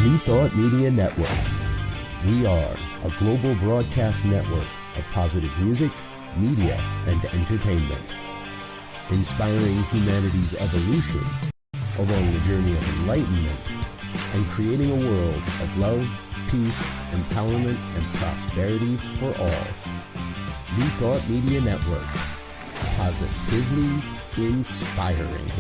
New Thought Media Network. We are a global broadcast network of positive music, media, and entertainment, inspiring humanity's evolution along the journey of enlightenment and creating a world of love, peace, empowerment, and prosperity for all. New Thought Media Network. Positively inspiring.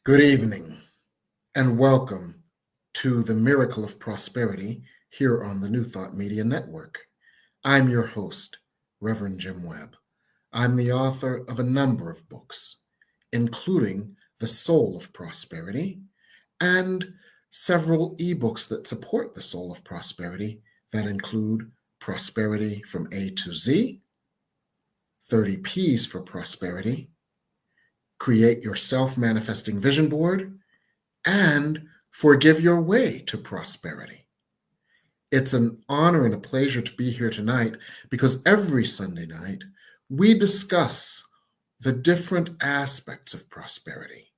Good evening, and welcome to the Miracle of Prosperity here on the New Thought Media Network. I'm your host, Reverend Jim Webb. I'm the author of a number of books, including The Soul of Prosperity and several ebooks that support the Soul of Prosperity that include Prosperity from A to Z, 30 P's for Prosperity, Create Your Self-Manifesting Vision Board, and Forgive Your Way to Prosperity. It's an honor and a pleasure to be here tonight because every Sunday night we discuss the different aspects of prosperity.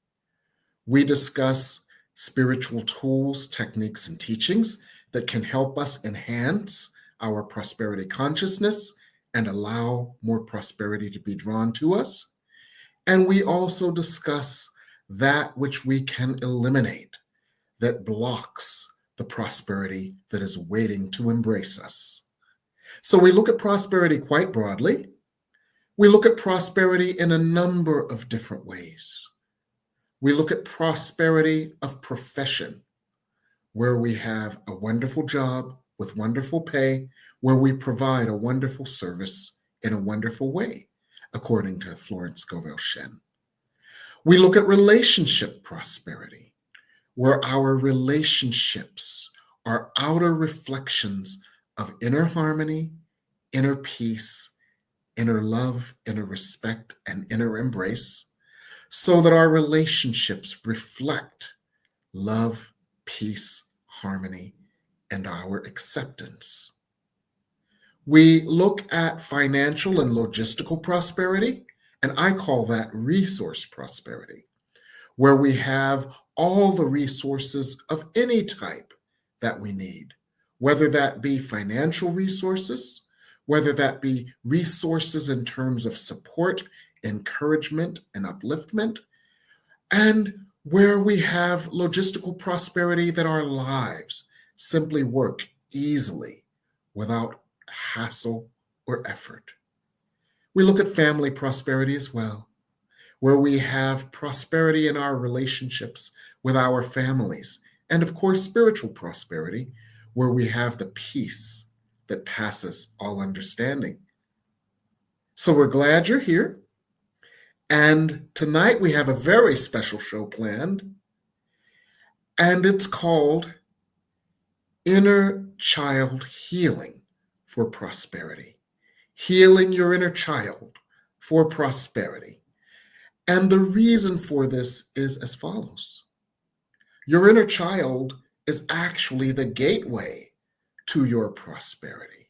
We discuss spiritual tools, techniques, and teachings that can help us enhance our prosperity consciousness and allow more prosperity to be drawn to us. And we also discuss that which we can eliminate that blocks the prosperity that is waiting to embrace us. So we look at prosperity quite broadly. We look at prosperity in a number of different ways. We look at prosperity of profession, where we have a wonderful job with wonderful pay, where we provide a wonderful service in a wonderful way, according to Florence Scovel Shen. We look at relationship prosperity, where our relationships are outer reflections of inner harmony, inner peace, inner love, inner respect, and inner embrace, so that our relationships reflect love, peace, harmony, and our acceptance. We look at financial and logistical prosperity, and I call that resource prosperity, where we have all the resources of any type that we need, whether that be financial resources, whether that be resources in terms of support, encouragement, and upliftment, and where we have logistical prosperity that our lives simply work easily without hassle or effort. We look at family prosperity as well, where we have prosperity in our relationships with our families, and of course, spiritual prosperity, where we have the peace that passes all understanding. So we're glad you're here. And tonight we have a very special show planned, and it's called Inner Child Healing for Prosperity. Healing your inner child for prosperity. And the reason for this is as follows. Your inner child is actually the gateway to your prosperity.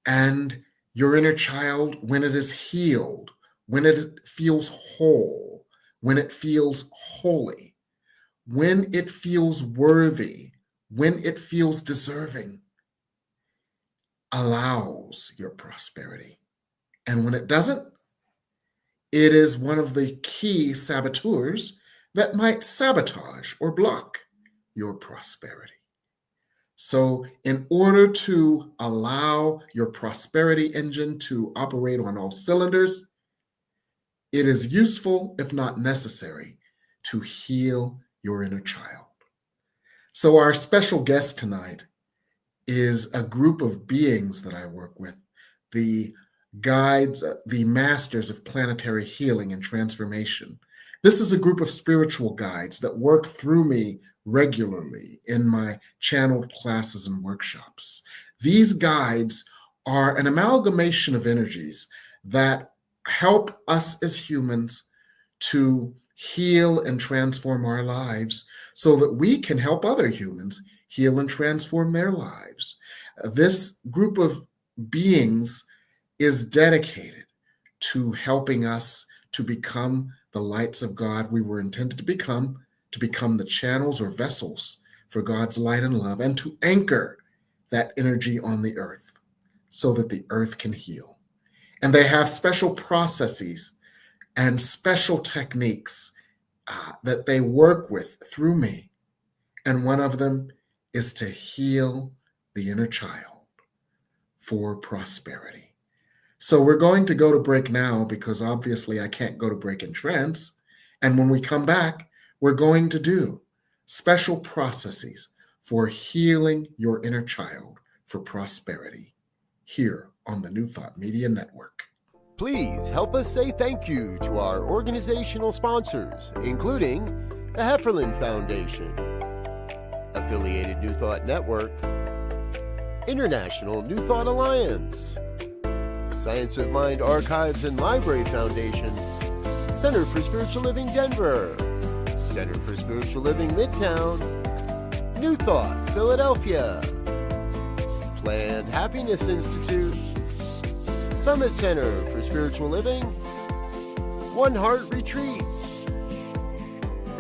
And your inner child, when it is healed, when it feels whole, when it feels holy, when it feels worthy, when it feels deserving, allows your prosperity. And when it doesn't, It is one of the key saboteurs that might sabotage or block your prosperity. So, in order to allow your prosperity engine to operate on all cylinders, it is useful, if not necessary, to heal your inner child. So, our special guest tonight is a group of beings that I work with, the guides, the masters of planetary healing and transformation. This is a group of spiritual guides that work through me regularly in my channeled classes and workshops. These guides are an amalgamation of energies that help us as humans to heal and transform our lives so that we can help other humans heal and transform their lives. This group of beings is dedicated to helping us to become the lights of God we were intended to become the channels or vessels for God's light and love, and to anchor that energy on the earth so that the earth can heal. And they have special processes and special techniques that they work with through me. And one of them is to heal the inner child for prosperity. So we're going to go to break now because obviously I can't go to break in trance. And when we come back, we're going to do special processes for healing your inner child for prosperity here on the New Thought Media Network. Please help us say thank you to our organizational sponsors, including the Hefferland Foundation, Affiliated New Thought Network, International New Thought Alliance, Science of Mind Archives and Library Foundation, Center for Spiritual Living Denver, Center for Spiritual Living Midtown, New Thought Philadelphia, Planned Happiness Institute, Summit Center for Spiritual Living, One Heart Retreats,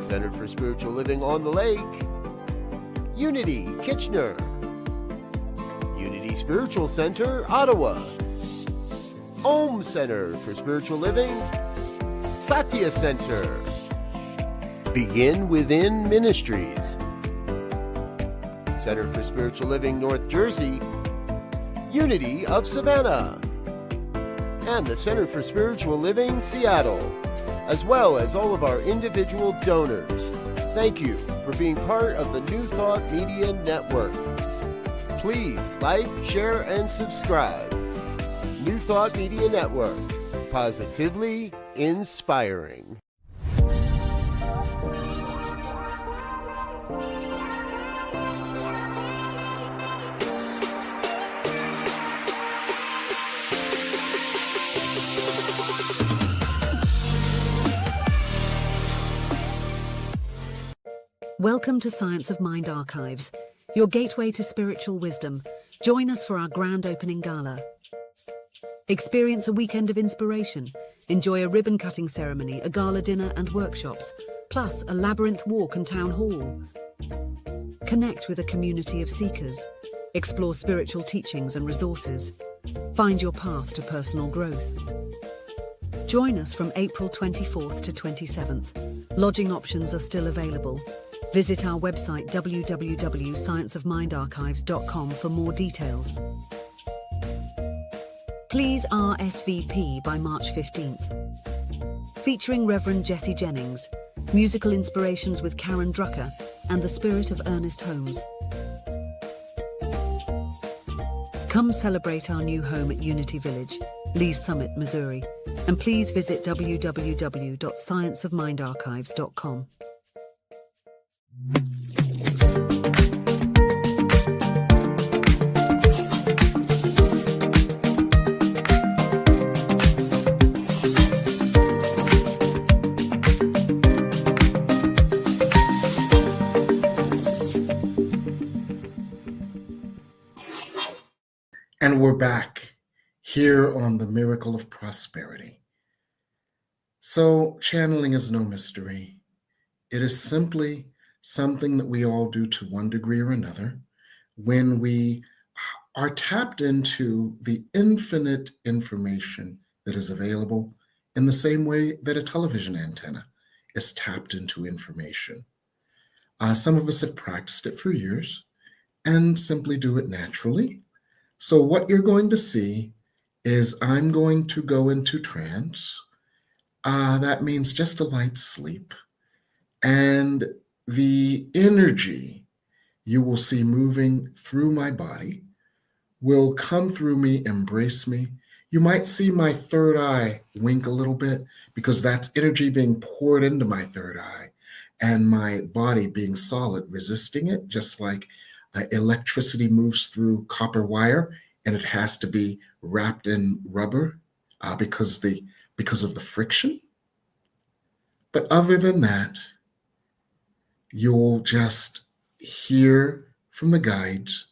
Center for Spiritual Living on the Lake, Unity Kitchener, Unity Spiritual Center Ottawa, Om Center for Spiritual Living, Satya Center, Begin Within Ministries, Center for Spiritual Living North Jersey, Unity of Savannah, and the Center for Spiritual Living Seattle, as well as all of our individual donors. Thank you for being part of the New Thought Media Network. Please like, share, and subscribe. New Thought Media Network, positively inspiring. Welcome to Science of Mind Archives, your gateway to spiritual wisdom. Join us for our grand opening gala. Experience a weekend of inspiration. Enjoy a ribbon-cutting ceremony, a gala dinner and workshops, plus a labyrinth walk and town hall. Connect with a community of seekers. Explore spiritual teachings and resources. Find your path to personal growth. Join us from April 24th to 27th. Lodging options are still available. Visit our website www.scienceofmindarchives.com for more details. Please RSVP by March 15th. Featuring Reverend Jesse Jennings, musical inspirations with Karen Drucker, and the spirit of Ernest Holmes. Come celebrate our new home at Unity Village, Lee's Summit, Missouri, and please visit www.scienceofmindarchives.com. And we're back here on the Miracle of Prosperity. So, channeling is no mystery. It is simply something that we all do to one degree or another when we are tapped into the infinite information that is available in the same way that a television antenna is tapped into information. Some of us have practiced it for years and simply do it naturally. So what you're going to see is I'm going to go into trance. That means just a light sleep. And the energy you will see moving through my body will come through me, embrace me. You might see my third eye wink a little bit because that's energy being poured into my third eye and my body being solid, resisting it, just like electricity moves through copper wire and it has to be wrapped in rubber because of the friction. But other than that, you'll just hear from the guides.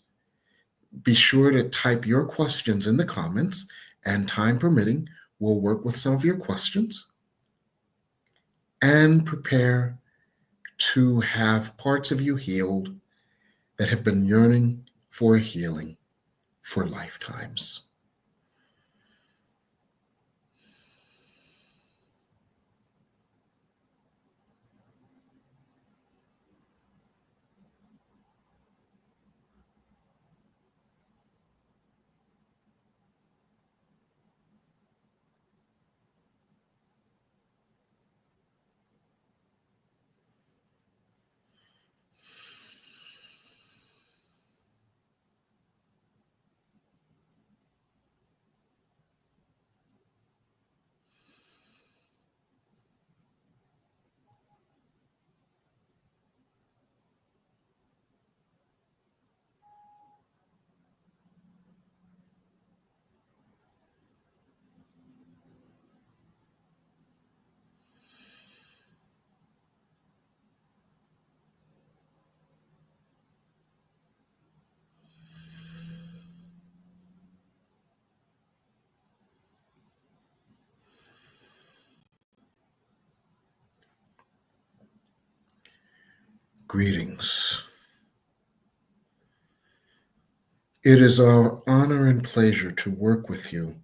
Be sure to type your questions in the comments, and time permitting, we'll work with some of your questions and prepare to have parts of you healed that have been yearning for a healing for lifetimes. Greetings. It is our honor and pleasure to work with you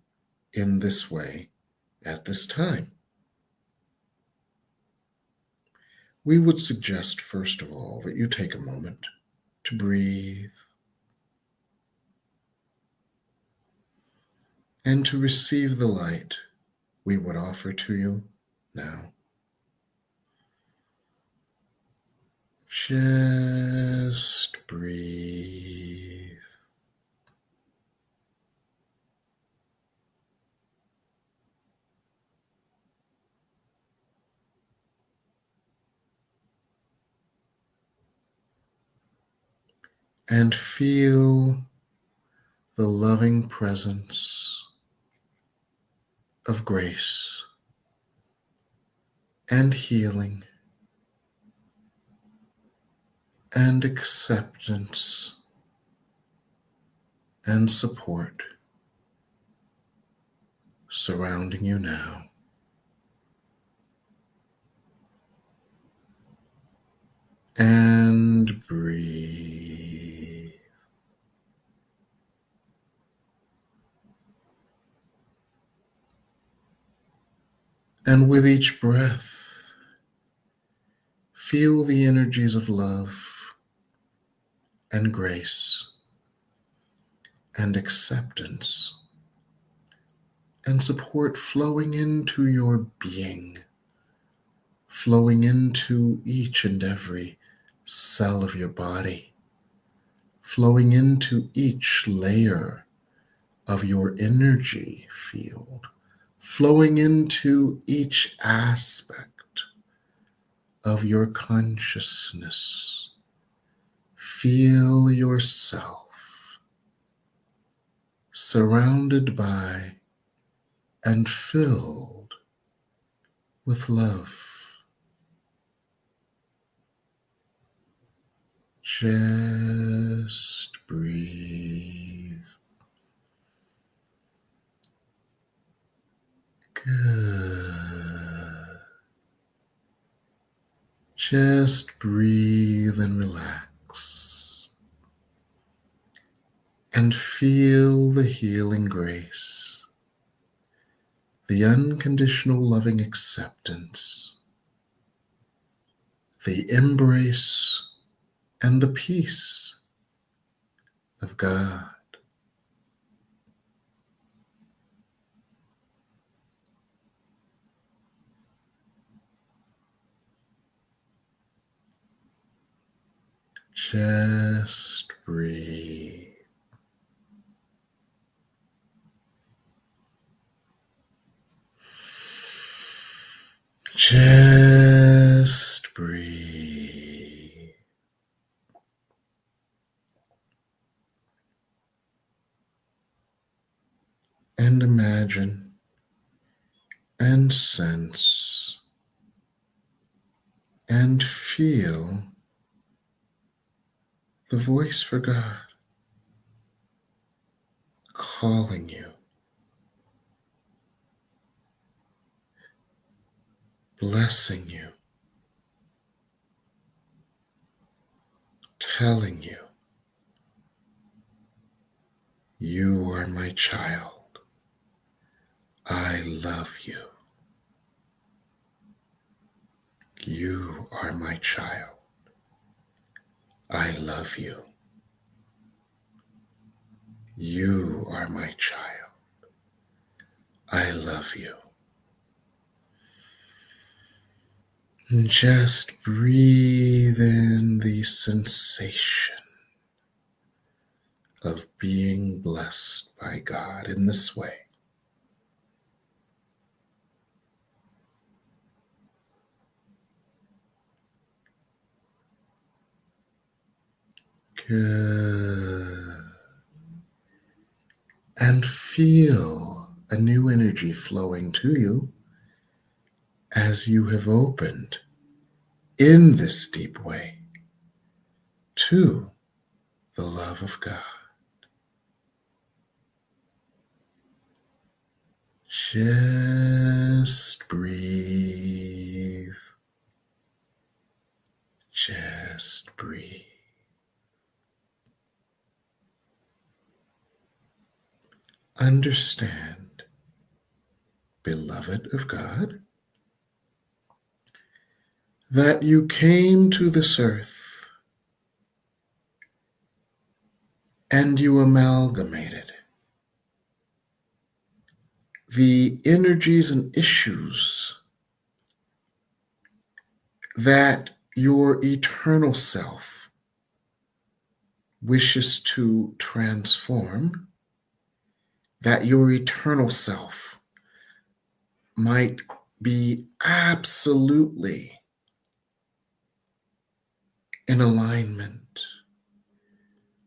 in this way at this time. We would suggest, first of all, that you take a moment to breathe and to receive the light we would offer to you now. Just breathe. And feel the loving presence of grace and healing and acceptance and support surrounding you now. And breathe. And with each breath, feel the energies of love and grace and acceptance and support flowing into your being, flowing into each and every cell of your body, flowing into each layer of your energy field, flowing into each aspect of your consciousness. Feel yourself surrounded by and filled with love. Just breathe. Good. Just breathe and relax. And feel the healing grace the unconditional loving acceptance, the embrace, and the peace of God. Just breathe. Just breathe. And imagine and sense and feel the voice for God calling you, blessing you, telling you, you are my child. I love you. You are my child. I love you. You are my child. I love you. And just breathe in the sensation of being blessed by God in this way. Good. And feel a new energy flowing to you as you have opened in this deep way to the love of God. Just breathe. Just breathe. Understand, beloved of God, that you came to this earth and you amalgamated the energies and issues that your eternal self wishes to transform, that your eternal self might be absolutely in alignment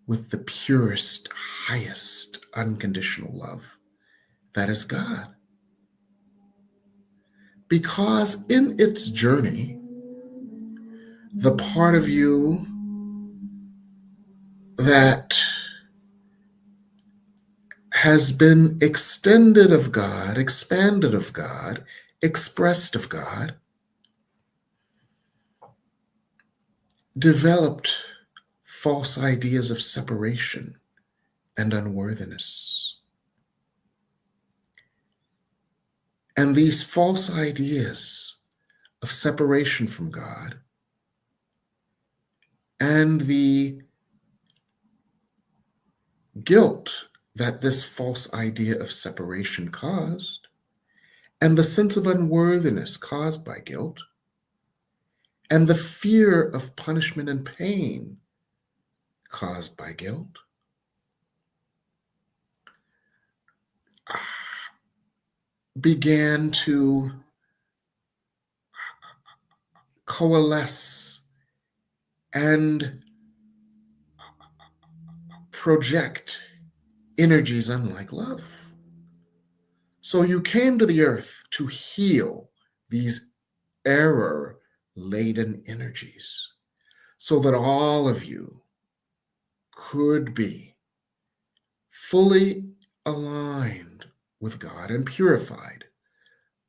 with the purest, highest, unconditional love that is God. Because in its journey, the part of you that has been extended of God, expanded of God, expressed of God, developed false ideas of separation and unworthiness. And these false ideas of separation from God and the guilt that this false idea of separation caused, and the sense of unworthiness caused by guilt, and the fear of punishment and pain caused by guilt, began to coalesce and project energies unlike love. So you came to the earth to heal these error-laden energies so that all of you could be fully aligned with God and purified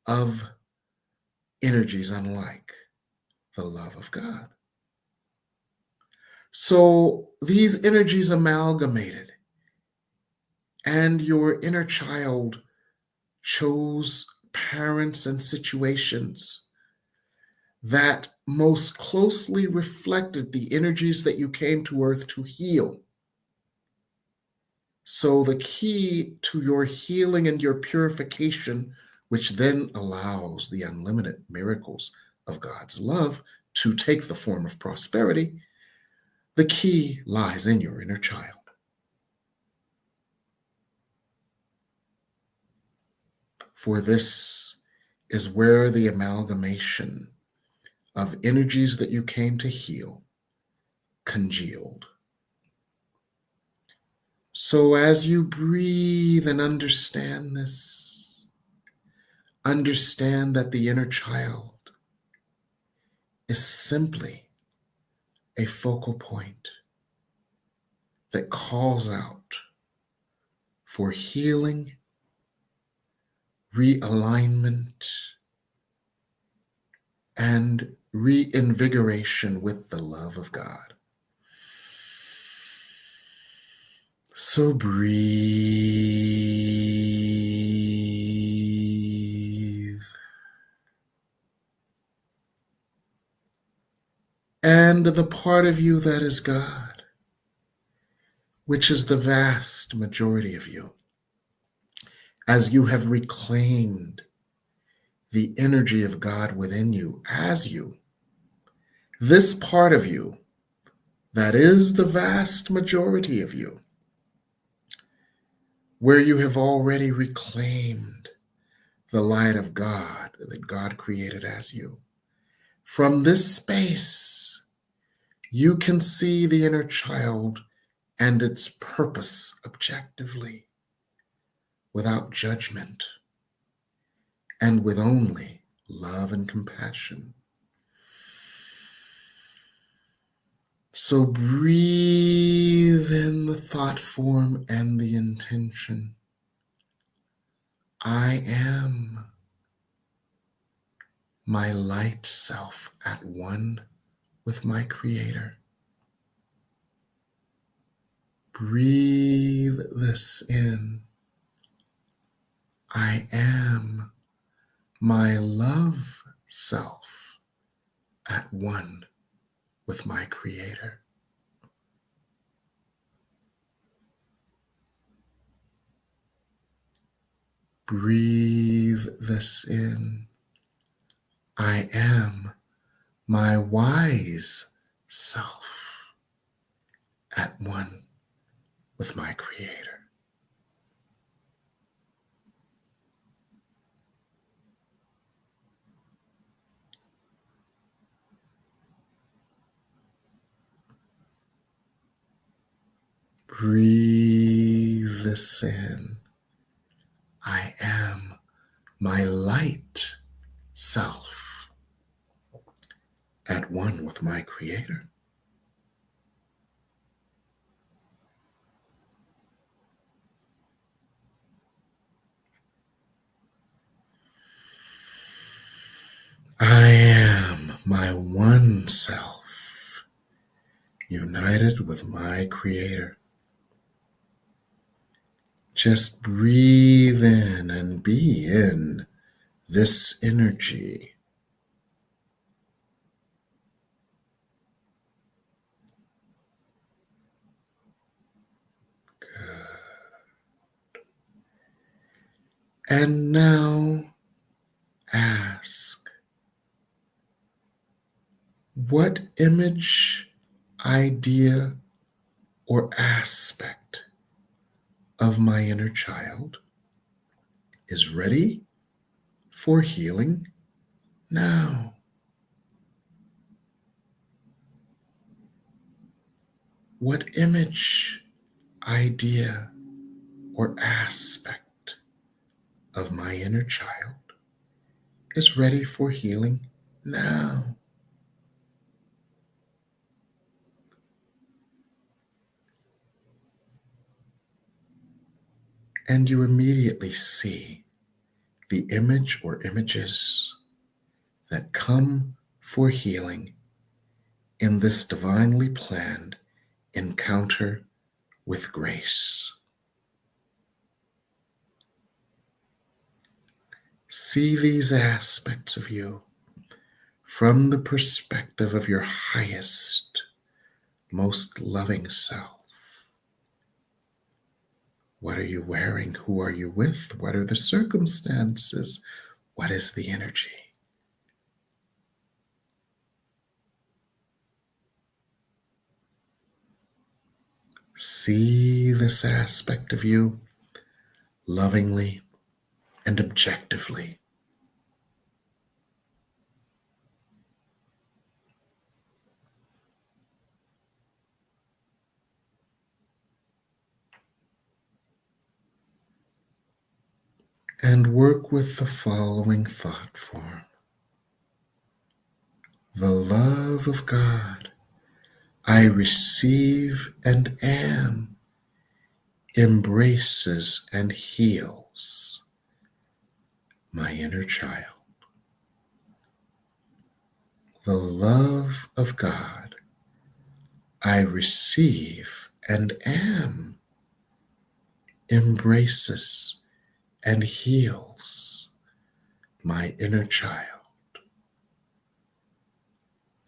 of energies unlike the love of God. So these energies amalgamated, and your inner child chose parents and situations that most closely reflected the energies that you came to earth to heal. So the key to your healing and your purification, which then allows the unlimited miracles of God's love to take the form of prosperity, the key lies in your inner child. For this is where the amalgamation of energies that you came to heal congealed. So as you breathe and understand this, understand that the inner child is simply a focal point that calls out for healing, realignment, and reinvigoration with the love of God. So breathe. And the part of you that is God, which is the vast majority of you, as you have reclaimed the energy of God within you as you, this part of you that is the vast majority of you, where you have already reclaimed the light of God that God created as you. From this space, you can see the inner child and its purpose objectively, without judgment, and with only love and compassion. So breathe in the thought form and the intention. I am my light self at one with my Creator. Breathe this in. I am my love self at one with my Creator. Breathe this in. I am my wise self at one with my Creator. Breathe this in. I am my light self at one with my Creator. I am my one self, united with my Creator. Just breathe in and be in this energy. Good. And now ask, what image, idea, or aspect of my inner child is ready for healing now? What image, idea, or aspect of my inner child is ready for healing now? And you immediately see the image or images that come for healing in this divinely planned encounter with grace. See these aspects of you from the perspective of your highest, most loving self. What are you wearing? Who are you with? What are the circumstances? What is the energy? See this aspect of you lovingly and objectively. And work with the following thought form. The love of God I receive and am embraces and heals my inner child. The love of God I receive and am embraces and heals my inner child.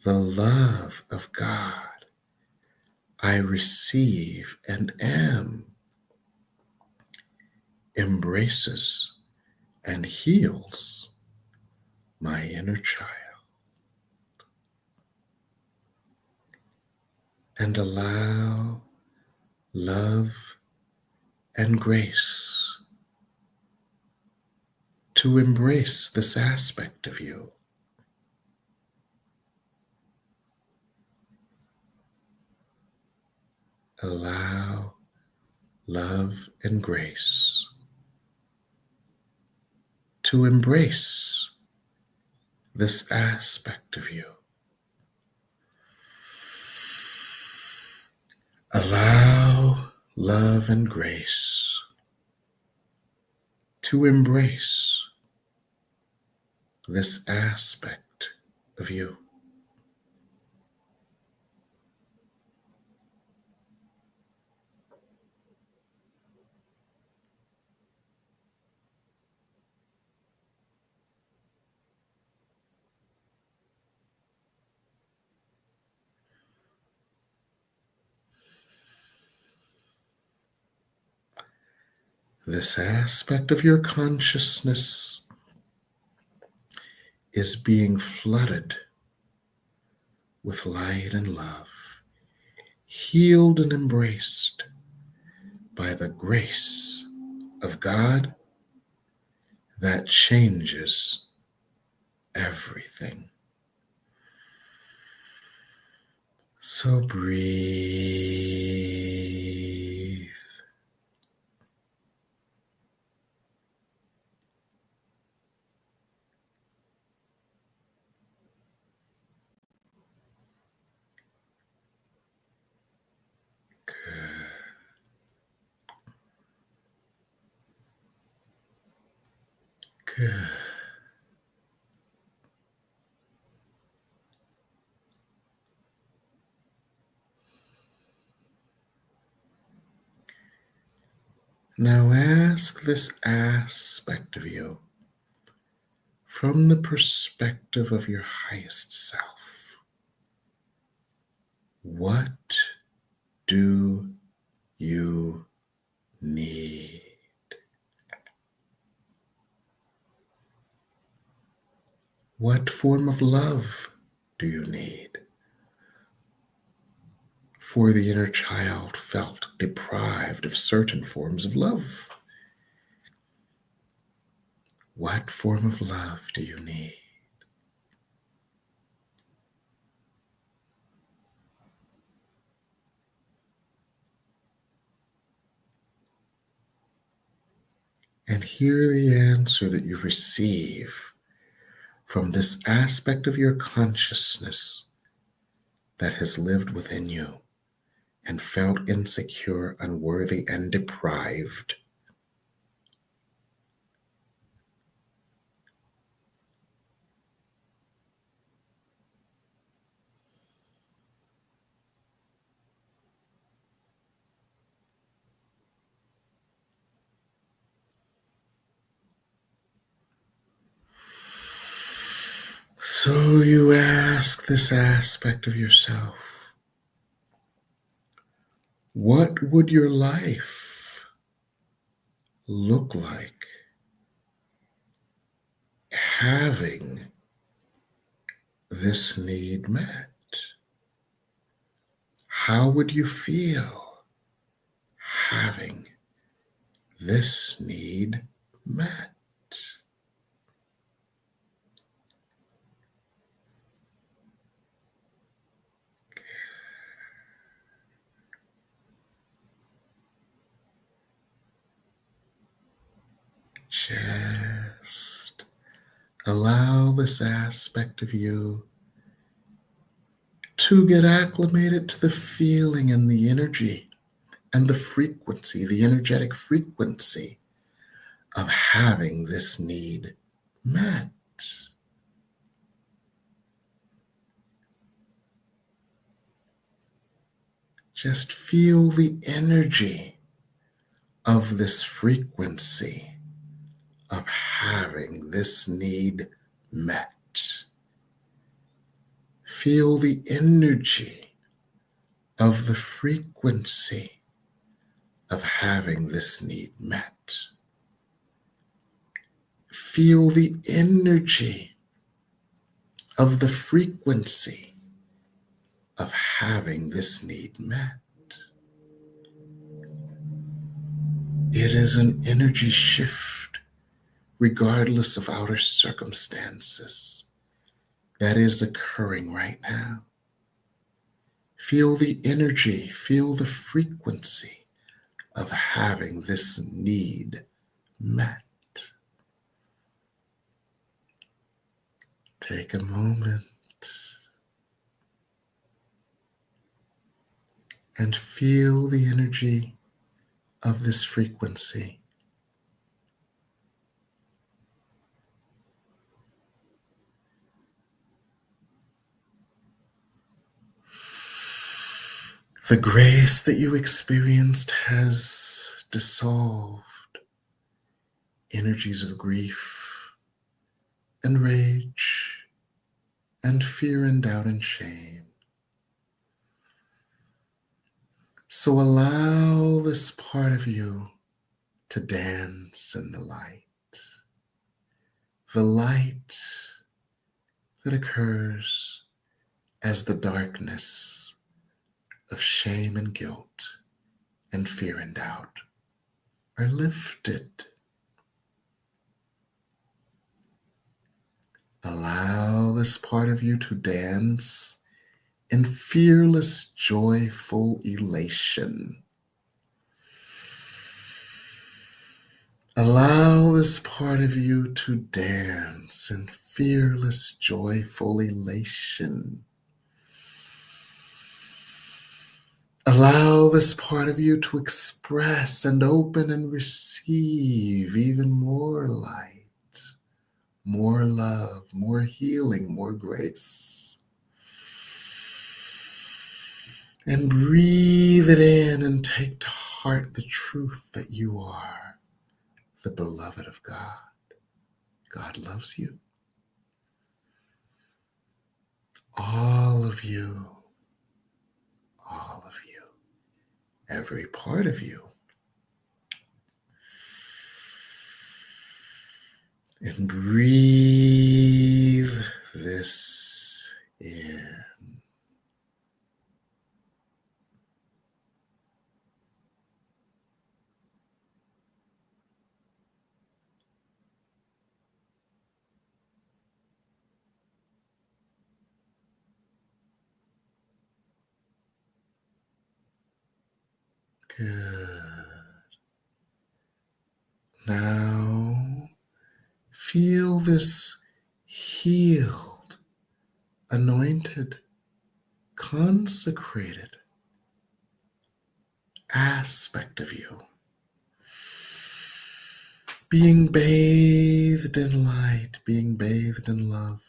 The love of God I receive and am embraces and heals my inner child. And allow love and grace to embrace this aspect of you. Allow love and grace to embrace this aspect of you. Allow love and grace to embrace this aspect of you. This aspect of your consciousness is being flooded with light and love, healed and embraced by the grace of God that changes everything. So breathe. Good. Now ask this aspect of you from the perspective of your highest self. What do you need? What form of love do you need? For the inner child felt deprived of certain forms of love. What form of love do you need? And hear the answer that you receive from this aspect of your consciousness that has lived within you and felt insecure, unworthy, and deprived. So you ask this aspect of yourself, what would your life look like having this need met? How would you feel having this need met? Just allow this aspect of you to get acclimated to the feeling and the energy and the frequency, the energetic frequency of having this need met. Just feel the energy of this frequency of having this need met. Feel the energy of the frequency of having this need met. Feel the energy of the frequency of having this need met. It is an energy shift, regardless of outer circumstances, that is occurring right now. Feel the energy, feel the frequency of having this need met. Take a moment and feel the energy of this frequency. The grace that you experienced has dissolved energies of grief and rage and fear and doubt and shame. So allow this part of you to dance in the light that occurs as the darkness of shame and guilt and fear and doubt are lifted. Allow this part of you to dance in fearless, joyful elation. Allow this part of you to dance in fearless, joyful elation. Allow this part of you to express and open and receive even more light, more love, more healing, more grace. And breathe it in and take to heart the truth that you are the beloved of God. God loves you. All of you, every part of you. And breathe this in. Good. Now, feel this healed, anointed, consecrated aspect of you, being bathed in light, being bathed in love,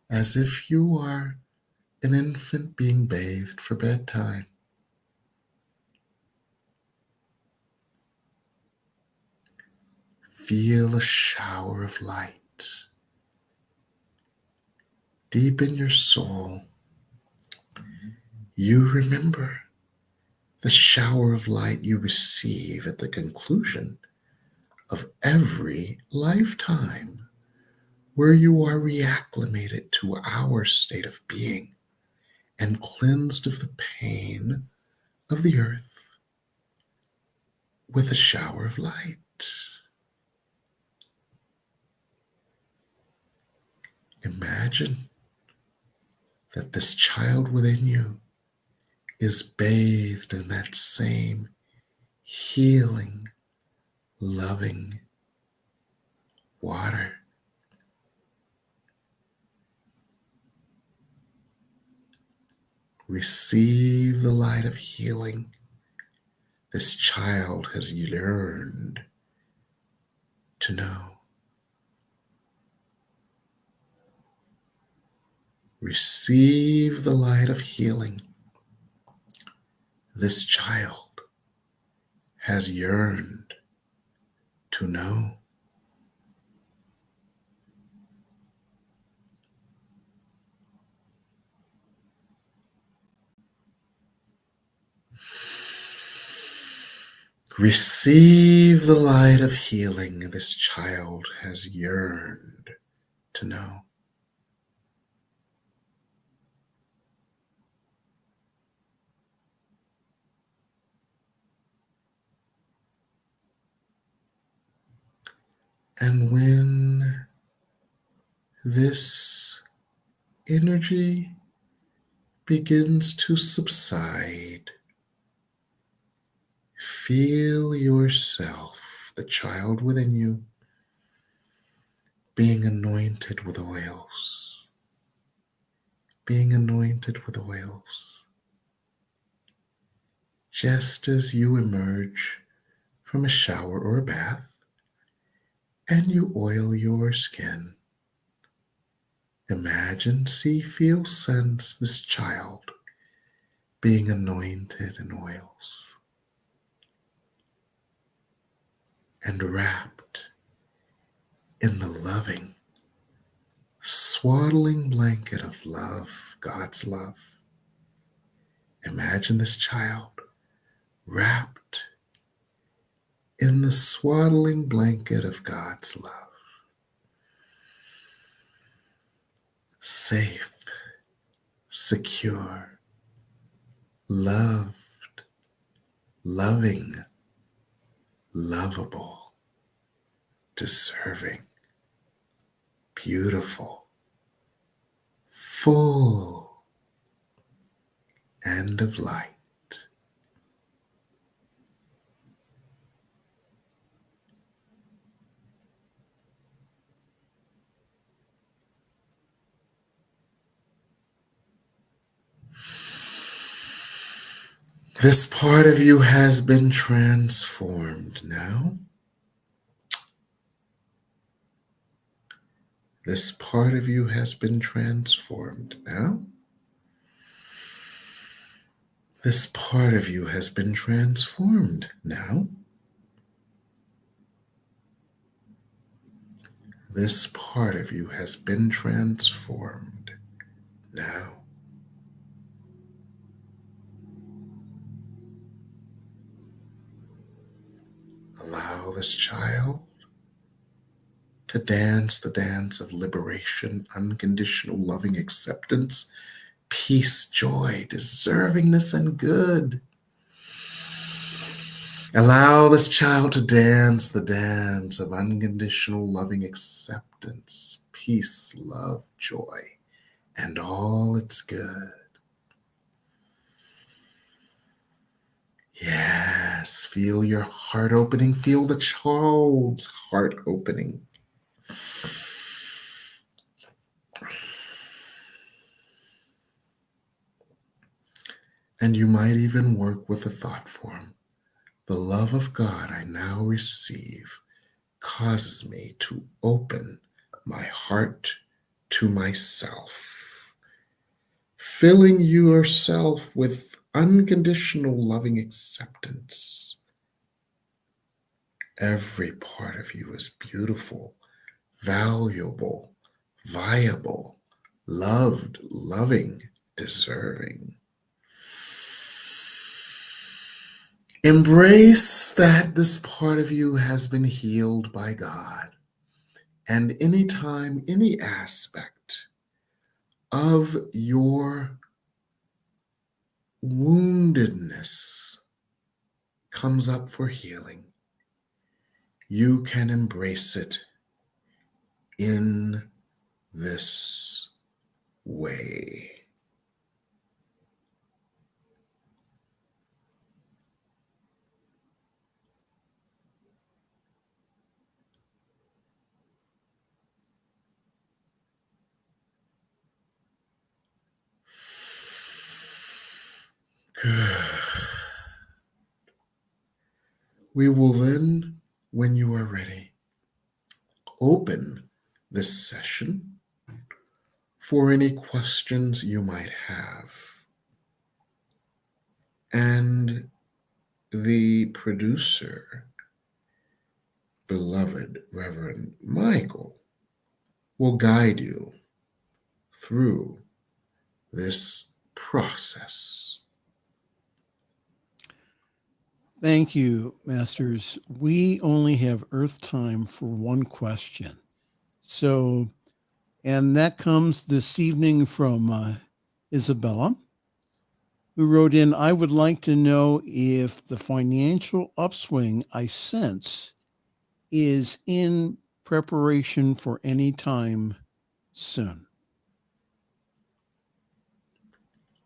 as if you are an infant being bathed for bedtime. Feel a shower of light. deep in your soul, you remember the shower of light you receive at the conclusion of every lifetime, where you are reacclimated to our state of being and cleansed of the pain of the earth with a shower of light. Imagine that this child within you is bathed in that same healing, loving water. Receive the light of healing this child has learned to know. Receive the light of healing this child has yearned to know. Receive the light of healing this child has yearned to know. And when this energy begins to subside, feel yourself, the child within you, being anointed with oils. Being anointed with oils. Just as you emerge from a shower or a bath and you oil your skin, imagine, see, feel, sense this child being anointed in oils and wrapped in the loving, swaddling blanket of love, God's love. Imagine this child wrapped in the swaddling blanket of God's love. Safe, secure, loved, loving, lovable, deserving, beautiful, full, and of light. This part of you has been transformed now. This part of you has been transformed now. This part of you has been transformed now. This part of you has been transformed now. Allow this child to dance the dance of liberation, unconditional loving acceptance, peace, joy, deservingness, and good. Allow this child to dance the dance of unconditional loving acceptance, peace, love, joy, and all its good. Yes, feel your heart opening. Feel the child's heart opening. And you might even work with a thought form. The love of God I now receive causes me to open my heart to myself, filling yourself with unconditional loving acceptance. Every part of you is beautiful, valuable, viable, loved, loving, deserving. Embrace that this part of you has been healed by God. And anytime, any aspect of your woundedness comes up for healing, you can embrace it in this way. Good. We will then, when you are ready, open this session for any questions you might have. And the producer, beloved Reverend Michael, will guide you through this process. Thank you, Masters. We only have Earth time for one question. And that comes this evening from Isabella, who wrote in, I would like to know if the financial upswing I sense is in preparation for any time soon.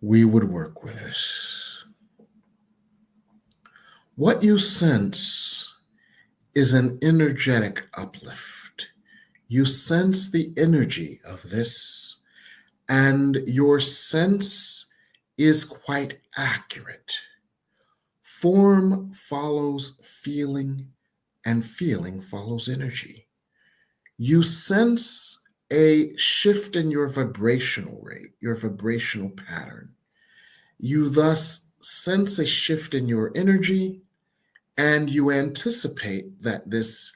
We would work with this. What you sense is an energetic uplift. You sense the energy of this, and your sense is quite accurate. Form follows feeling, and feeling follows energy. You sense a shift in your vibrational rate, your vibrational pattern. You thus sense a shift in your energy, and you anticipate that this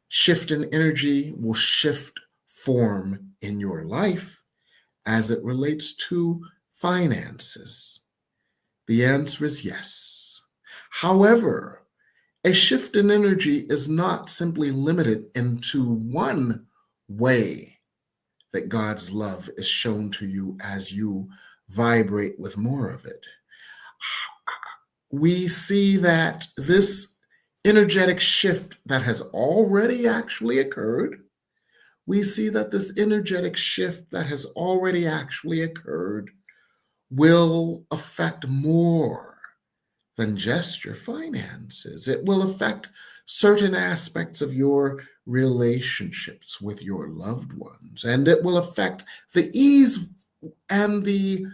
shift in energy will shift form in your life as it relates to finances. The answer is yes. However, a shift in energy is not simply limited into one way that God's love is shown to you as you vibrate with more of it. We see that this energetic shift that has already actually occurred, will affect more than just your finances. It will affect certain aspects of your relationships with your loved ones, and it will affect the ease and the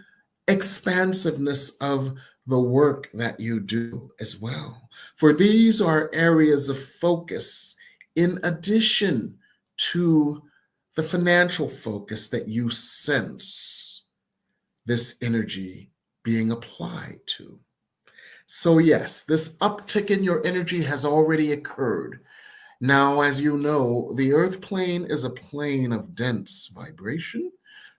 expansiveness of the work that you do as well. For these are areas of focus in addition to the financial focus that you sense this energy being applied to. So yes, this uptick in your energy has already occurred. Now, as you know, the earth plane is a plane of dense vibration.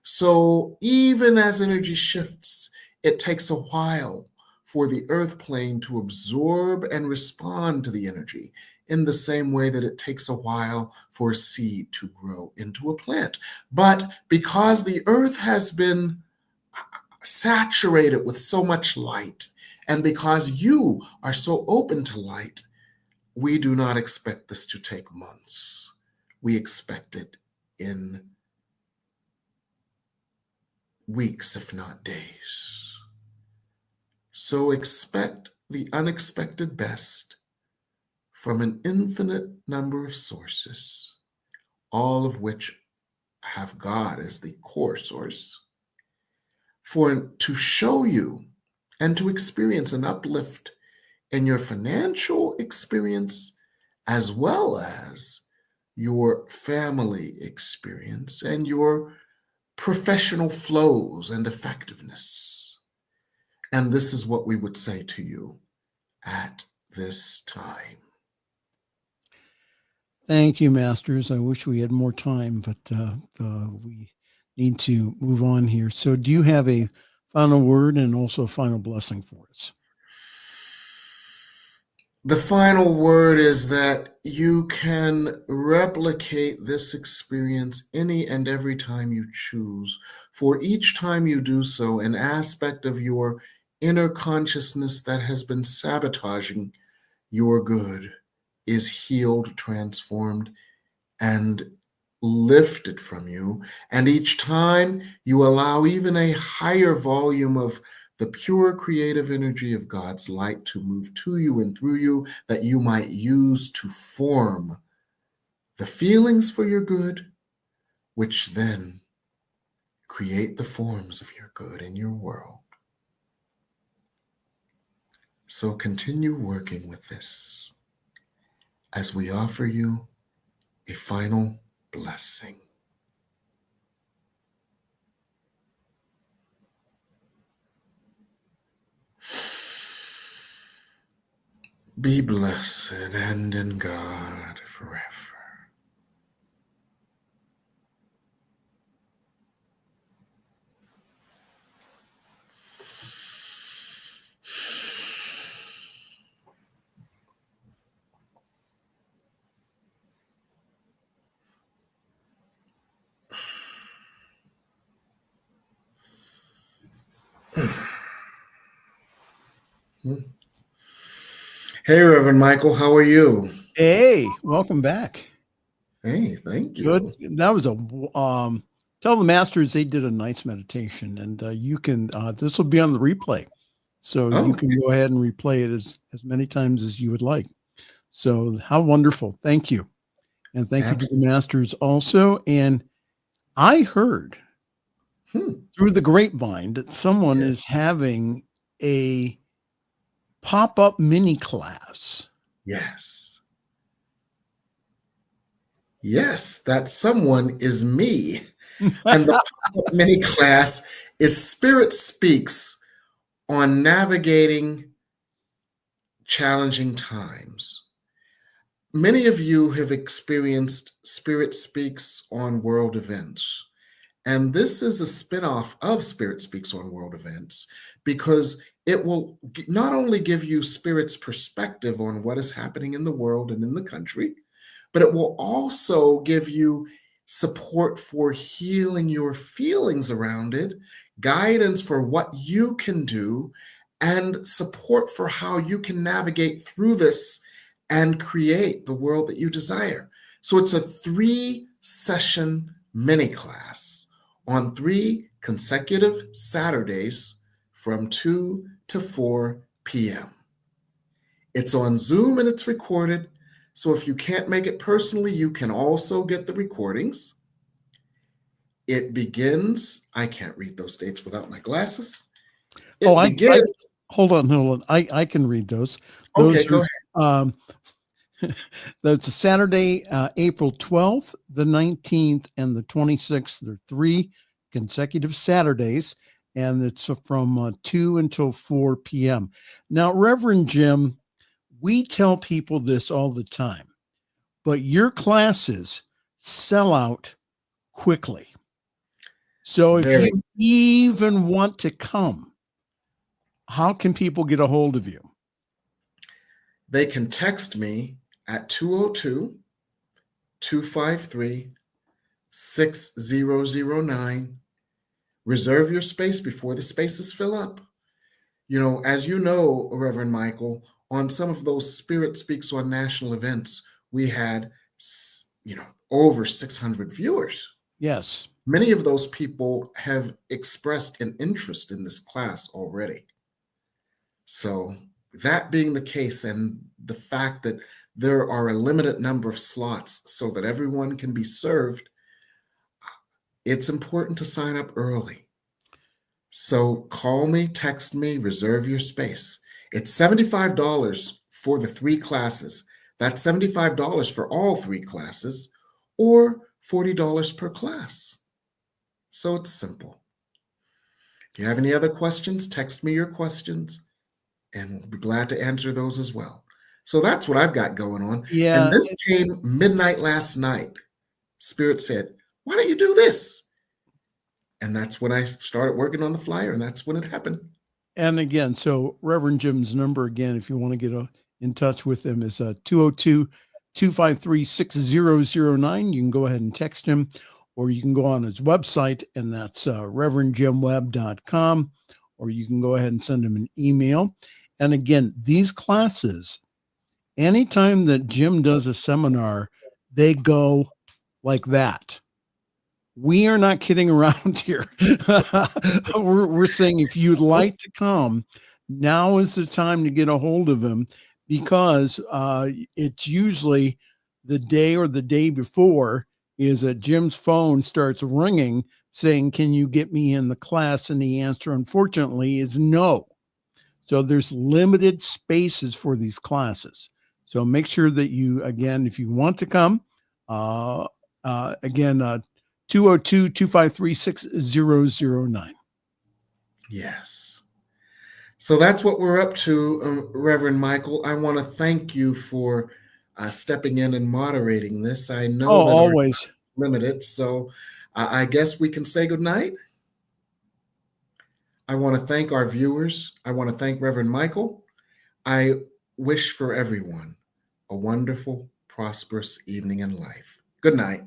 So even as energy shifts, it takes a while for the earth plane to absorb and respond to the energy in the same way that it takes a while for a seed to grow into a plant. But because the earth has been saturated with so much light, and because you are so open to light, we do not expect this to take months. We expect it in weeks, if not days. So expect the unexpected best from an infinite number of sources, all of which have God as the core source, to show you and to experience an uplift in your financial experience as well as your family experience and your professional flows and effectiveness. And this is what we would say to you at this time. Thank you, Masters. I wish we had more time, but need to move on here. So do you have a final word and also a final blessing for us? The final word is that you can replicate this experience any and every time you choose. For each time you do so, an aspect of your inner consciousness that has been sabotaging your good is healed, transformed, and lifted from you. And each time you allow even a higher volume of the pure creative energy of God's light to move to you and through you, that you might use to form the feelings for your good, which then create the forms of your good in your world. So continue working with this as we offer you a final blessing. Be blessed and in God forever. Hey, Reverend Michael, how are you? Hey, welcome back. Hey, thank you. Good. That was a tell the masters they did a nice meditation, and you can this will be on the replay, so you can go ahead and replay it as many times as you would like. So how wonderful. Thank you. And thank you to the masters also. And I heard through the grapevine that someone is having a pop-up mini class. Yes. Yes, that someone is me. And the pop-up mini class is Spirit Speaks on navigating challenging times. Many of you have experienced Spirit Speaks on world events. And this is a spinoff of Spirit Speaks on World Events because it will not only give you Spirit's perspective on what is happening in the world and in the country, but it will also give you support for healing your feelings around it, guidance for what you can do, and support for how you can navigate through this and create the world that you desire. So it's a 3-session mini class on 3 consecutive Saturdays from 2 to 4 p.m. It's on Zoom and it's recorded. So if you can't make it personally, you can also get the recordings. It begins, I can't read those dates without my glasses. Hold on. I can read those. Okay, go ahead. That's a Saturday, April 12th, the 19th, and the 26th. They're 3 consecutive Saturdays, and it's from 2 until 4 p.m. Now, Reverend Jim, we tell people this all the time, but your classes sell out quickly. So if you even want to come, how can people get a hold of you? They can text me at 202-253-6009. Reserve your space before the spaces fill up. You know, as you know, Reverend Michael, on some of those Spirit Speaks on national events, we had, over 600 viewers. Yes. Many of those people have expressed an interest in this class already. So that being the case, and the fact that there are a limited number of slots so that everyone can be served, it's important to sign up early. So call me, text me, reserve your space. It's $75 for the 3 classes. That's $75 for all 3 classes, or $40 per class. So it's simple. If you have any other questions, text me your questions, and we'll be glad to answer those as well. So that's what I've got going on. Yeah. And this came midnight last night. Spirit said, why don't you do this? And that's when I started working on the flyer, and that's when it happened. And again, so Reverend Jim's number, again, if you want to get in touch with him, is 202-253-6009. You can go ahead and text him, or you can go on his website, and that's revjimwebb.com, or you can go ahead and send him an email. And again, these classes, anytime that Jim does a seminar, they go like that. We are not kidding around here. we're saying if you'd like to come, now is the time to get a hold of him, because it's usually the day or the day before is that Jim's phone starts ringing saying, can you get me in the class? And the answer, unfortunately, is no. So there's limited spaces for these classes. So make sure that you, again, if you want to come, again, 202-253-6009. Yes. So that's what we're up to, Reverend Michael. I want to thank you for stepping in and moderating this. I know that always limited, so I guess we can say goodnight. I want to thank our viewers. I want to thank Reverend Michael. I wish for everyone a wonderful, prosperous evening in life. Good night.